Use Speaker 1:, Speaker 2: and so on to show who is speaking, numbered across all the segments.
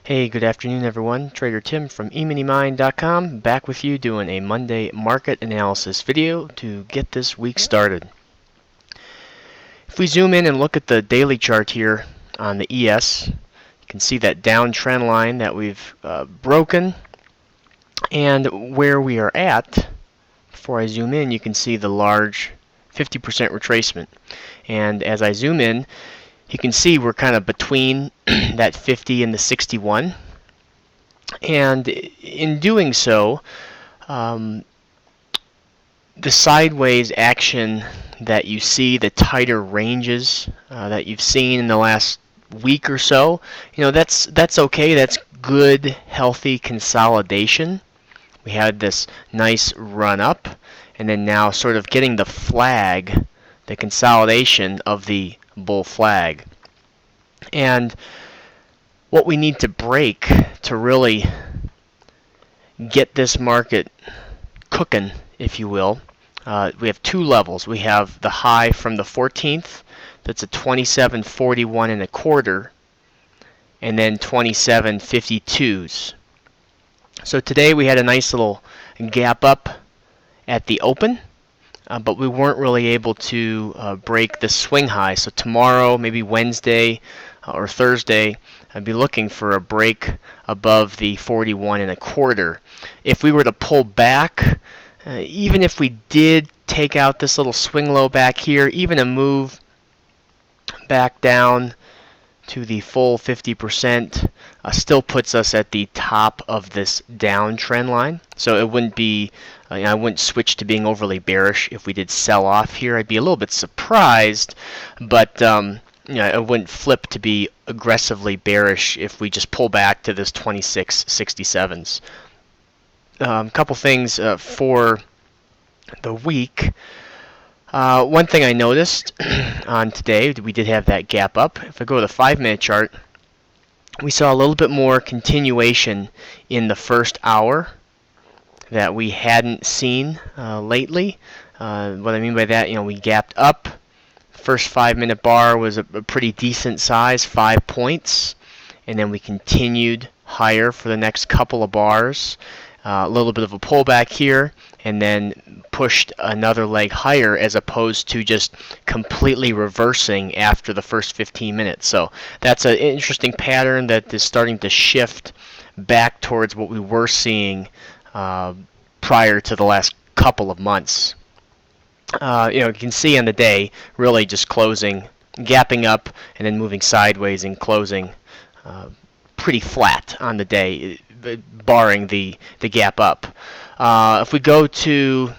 Speaker 1: Hey, good afternoon, everyone. Trader Tim from eminymine.com back with you doing a Monday market analysis video to get this week started. If we zoom in and look at the daily chart here on the ES, you can see that downtrend line that we've broken, and where we are at. Before I zoom in, you can see the large 50% retracement. And as I zoom in, you can see we're kind of between that 50 and the 61. And in doing so, the sideways action that you see, the tighter ranges that you've seen in the last week or so, that's okay. That's good, healthy consolidation. We had this nice run up, and then now sort of getting the flag, the consolidation of the bull flag. And what we need to break to really get this market cooking, if you will, we have two levels. We have the high from the 14th, that's a 27.41 and a quarter, and then 27.52s. So today we had a nice little gap up at the open, but we weren't really able to break the swing high. So tomorrow, maybe Wednesday or Thursday, I'd be looking for a break above the 41 and a quarter. If we were to pull back, even if we did take out this little swing low back here, even a move back down to the full 50% still puts us at the top of this downtrend line. So it wouldn't be, I wouldn't switch to being overly bearish if we did sell off here. I'd be a little bit surprised, but I wouldn't flip to be aggressively bearish if we just pull back to this 26.67s. Couple things for the week. One thing I noticed on today, we did have that gap up. If I go to the 5-minute chart, we saw a little bit more continuation in the first hour that we hadn't seen lately. What I mean by that, we gapped up. First 5-minute bar was a pretty decent size, 5 points, and then we continued higher for the next couple of bars. A little bit of a pullback here, and then pushed another leg higher as opposed to just completely reversing after the first 15 minutes. So that's an interesting pattern that is starting to shift back towards what we were seeing prior to the last couple of months. You can see on the day really just closing, gapping up, and then moving sideways and closing pretty flat on the day, barring the gap up. If we go to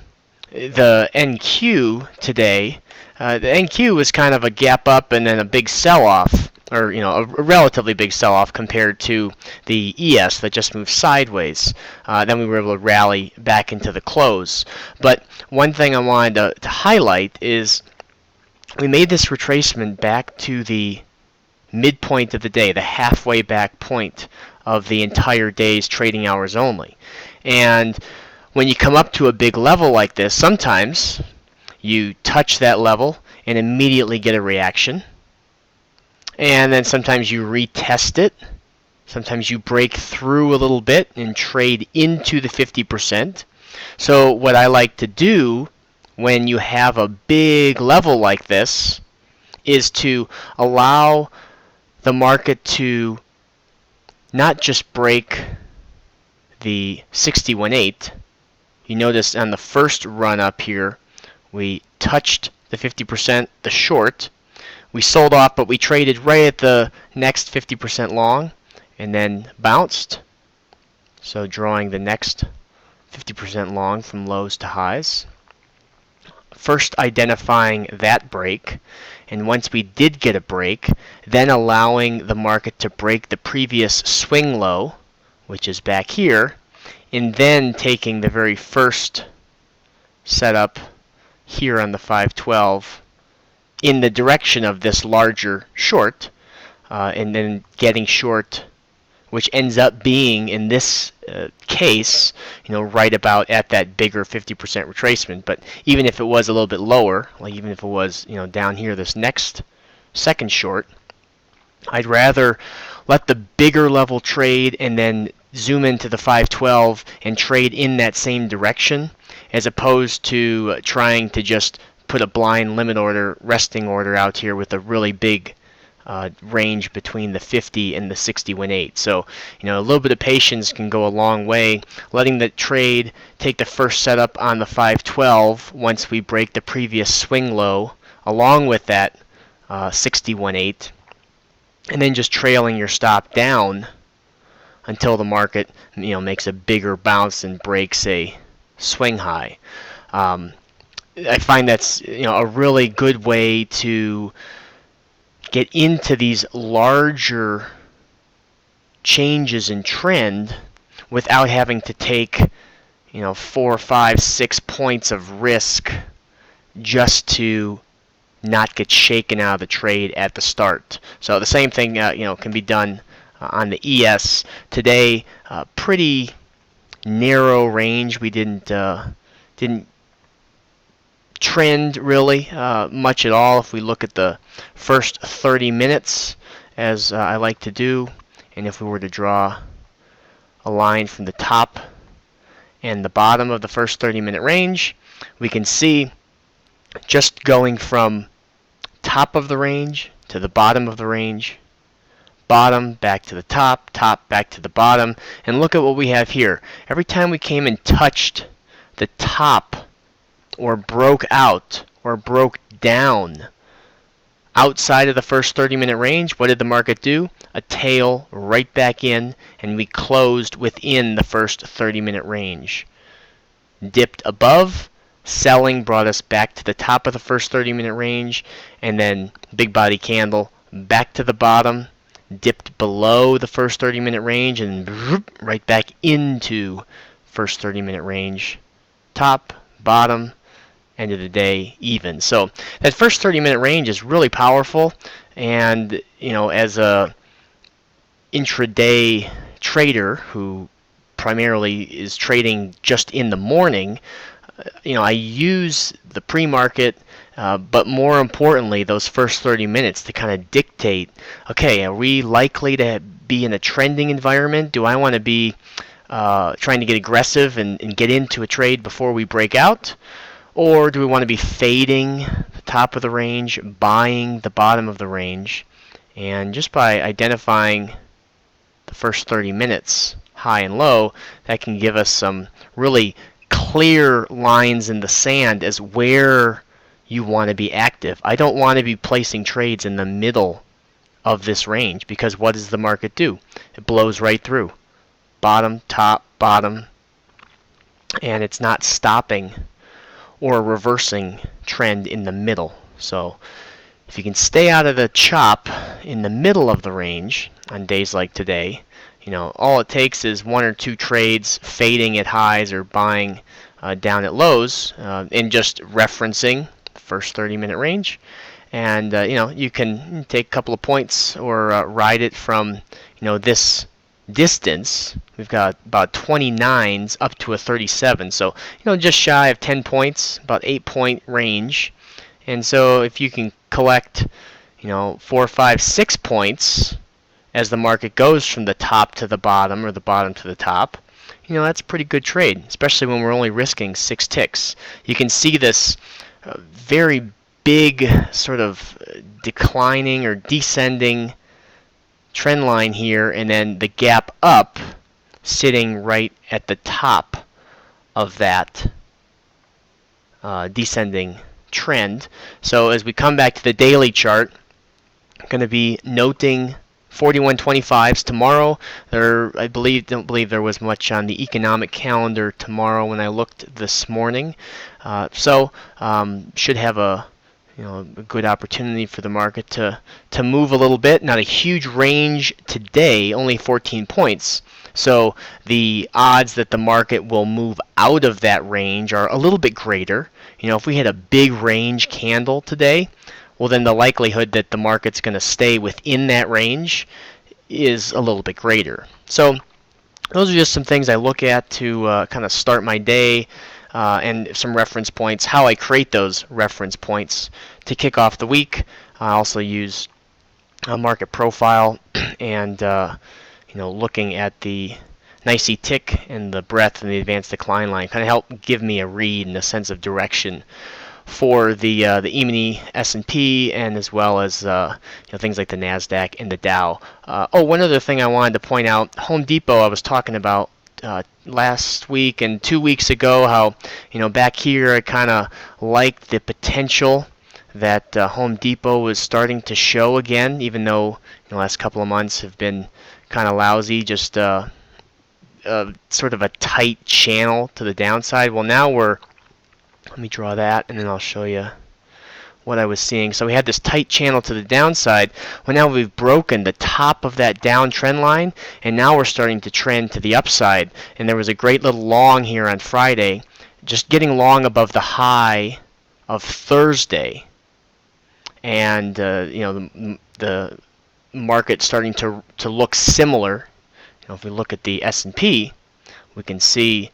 Speaker 1: the NQ today, the NQ was kind of a gap up and then a big sell-off, or a relatively big sell-off compared to the ES that just moved sideways. Then we were able to rally back into the close. But one thing I wanted to highlight is we made this retracement back to the midpoint of the day, the halfway back point of the entire day's trading hours only. And when you come up to a big level like this, sometimes you touch that level and immediately get a reaction. And then sometimes you retest it. Sometimes you break through a little bit and trade into the 50%. So what I like to do when you have a big level like this is to allow the market to not just break the 61.8. You notice on the first run up here, we touched the 50%, the short. We sold off, but we traded right at the next 50% long and then bounced. So drawing the next 50% long from lows to highs. First identifying that break, and once we did get a break, then allowing the market to break the previous swing low, which is back here, and then taking the very first setup here on the 512 in the direction of this larger short, and then getting short, which ends up being, in this case, right about at that bigger 50% retracement. But even if it was a little bit lower, like even if it was, down here, this next second short, I'd rather let the bigger level trade and then zoom into the 512 and trade in that same direction, as opposed to trying to just put a blind limit order, resting order out here with a really big range between the 50 and the 60-1/8. So, a little bit of patience can go a long way. Letting the trade take the first setup on the 512 once we break the previous swing low, along with that 60-1/8, and then just trailing your stop down until the market, makes a bigger bounce and breaks a swing high. I find that's a really good way to get into these larger changes in trend without having to take 4, 5, 6 points of risk just to not get shaken out of the trade at the start. So the same thing can be done on the ES today. Pretty narrow range. We didn't trend really much at all. If we look at the first 30 minutes, as I like to do, and if we were to draw a line from the top and the bottom of the first 30-minute range, we can see just going from top of the range to the bottom of the range, bottom back to the top, top back to the bottom, and look at what we have here. Every time we came and touched the top or broke out or broke down outside of the first 30-minute range, what did the market do? A tail right back in, and we closed within the first 30-minute range. Dipped above, selling brought us back to the top of the first 30-minute range, and then big body candle back to the bottom, dipped below the first 30-minute range, and right back into first 30-minute range. Top, bottom, end of the day even. So that first 30-minute range is really powerful, and as a intraday trader who primarily is trading just in the morning, I use the pre-market, but more importantly, those first 30 minutes to kind of dictate, okay, are we likely to be in a trending environment? Do I want to be trying to get aggressive and get into a trade before we break out? Or do we want to be fading the top of the range, buying the bottom of the range? And just by identifying the first 30 minutes, high and low, that can give us some really clear lines in the sand as where you want to be active. I don't want to be placing trades in the middle of this range, because what does the market do? It blows right through. Bottom, top, bottom, and it's not stopping or reversing trend in the middle. So if you can stay out of the chop in the middle of the range on days like today, all it takes is 1 or 2 trades fading at highs or buying down at lows, and just referencing the first 30-minute range. And you can take a couple of points or ride it from this distance. We've got about 29s up to a 37, so just shy of 10 points, about 8-point range. And so if you can collect 4, 5, 6 points as the market goes from the top to the bottom or the bottom to the top, that's a pretty good trade, especially when we're only risking 6 ticks. You can see this very big sort of declining or descending trend line here, and then the gap up sitting right at the top of that descending trend. So as we come back to the daily chart, I'm going to be noting 41.25s tomorrow. I don't believe there was much on the economic calendar tomorrow when I looked this morning. Should have a good opportunity for the market to move a little bit. Not a huge range today, only 14 points. So the odds that the market will move out of that range are a little bit greater. If we had a big range candle today, well, then the likelihood that the market's going to stay within that range is a little bit greater. So those are just some things I look at to kind of start my day, and some reference points, how I create those reference points to kick off the week. I also use market profile, and looking at the NYSE tick and the breadth and the advanced decline line kind of help give me a read and a sense of direction for the E-mini S&P, and as well as things like the Nasdaq and the Dow. One other thing I wanted to point out: Home Depot. I was talking about last week and 2 weeks ago how back here I kind of liked the potential that Home Depot was starting to show again, even though the last couple of months have been kind of lousy, just sort of a tight channel to the downside. Well, now let me draw that, and then I'll show you what I was seeing. So we had this tight channel to the downside. Well, now we've broken the top of that downtrend line, and now we're starting to trend to the upside. And there was a great little long here on Friday, just getting long above the high of Thursday. And the market starting to look similar. If we look at the S&P, we can see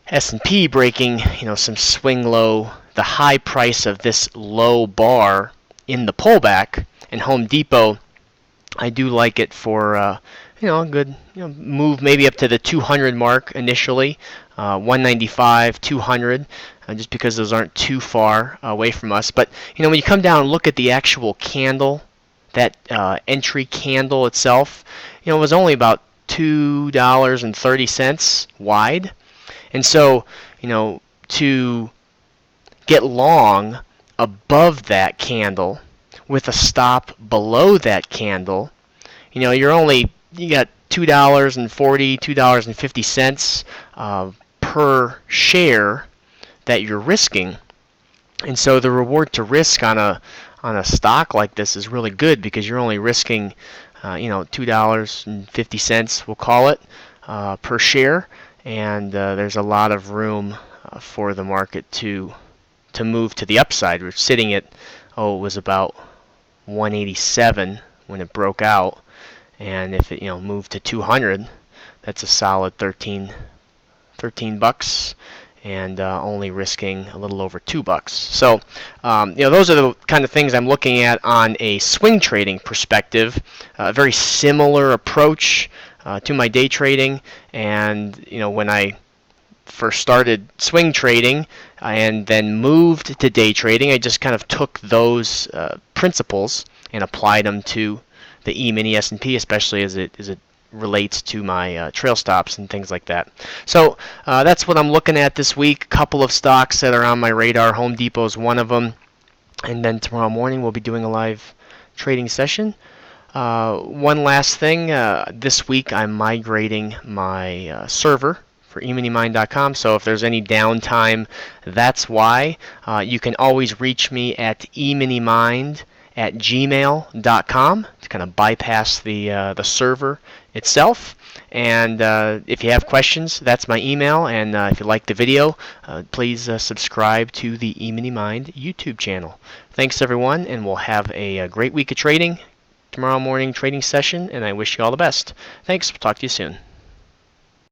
Speaker 1: S&P breaking some swing low, the high price of this low bar in the pullback. And Home Depot, I do like it for a good move, maybe up to the 200 mark initially, 195, 200, just because those aren't too far away from us. But when you come down and look at the actual candle, that entry candle itself, it was only about $2.30 wide. And so, to get long above that candle with a stop below that candle, you got $2.40, $2.50 per share that you're risking. And so the reward to risk on a stock like this is really good, because you're only risking $2.50, we'll call it, per share. And there's a lot of room for the market to move to the upside. We're sitting at, it was about 187 when it broke out, and if it moved to 200, that's a solid 13 bucks, and only risking a little over $2. So those are the kind of things I'm looking at on a swing trading perspective. A very similar approach to my day trading. And when I first started swing trading and then moved to day trading, I just kind of took those principles and applied them to the E-mini S&P, especially as it relates to my trail stops and things like that. So that's what I'm looking at this week. A couple of stocks that are on my radar. Home Depot is one of them. And then tomorrow morning we'll be doing a live trading session. One last thing, this week I'm migrating my server for eminimind.com, so if there's any downtime, that's why. You can always reach me at eminimind@gmail.com to kind of bypass the server itself. And if you have questions, that's my email. And if you like the video, please subscribe to the eMiniMind YouTube channel. Thanks, everyone, and we'll have a great week of trading tomorrow morning trading session, and I wish you all the best. Thanks. We'll talk to you soon.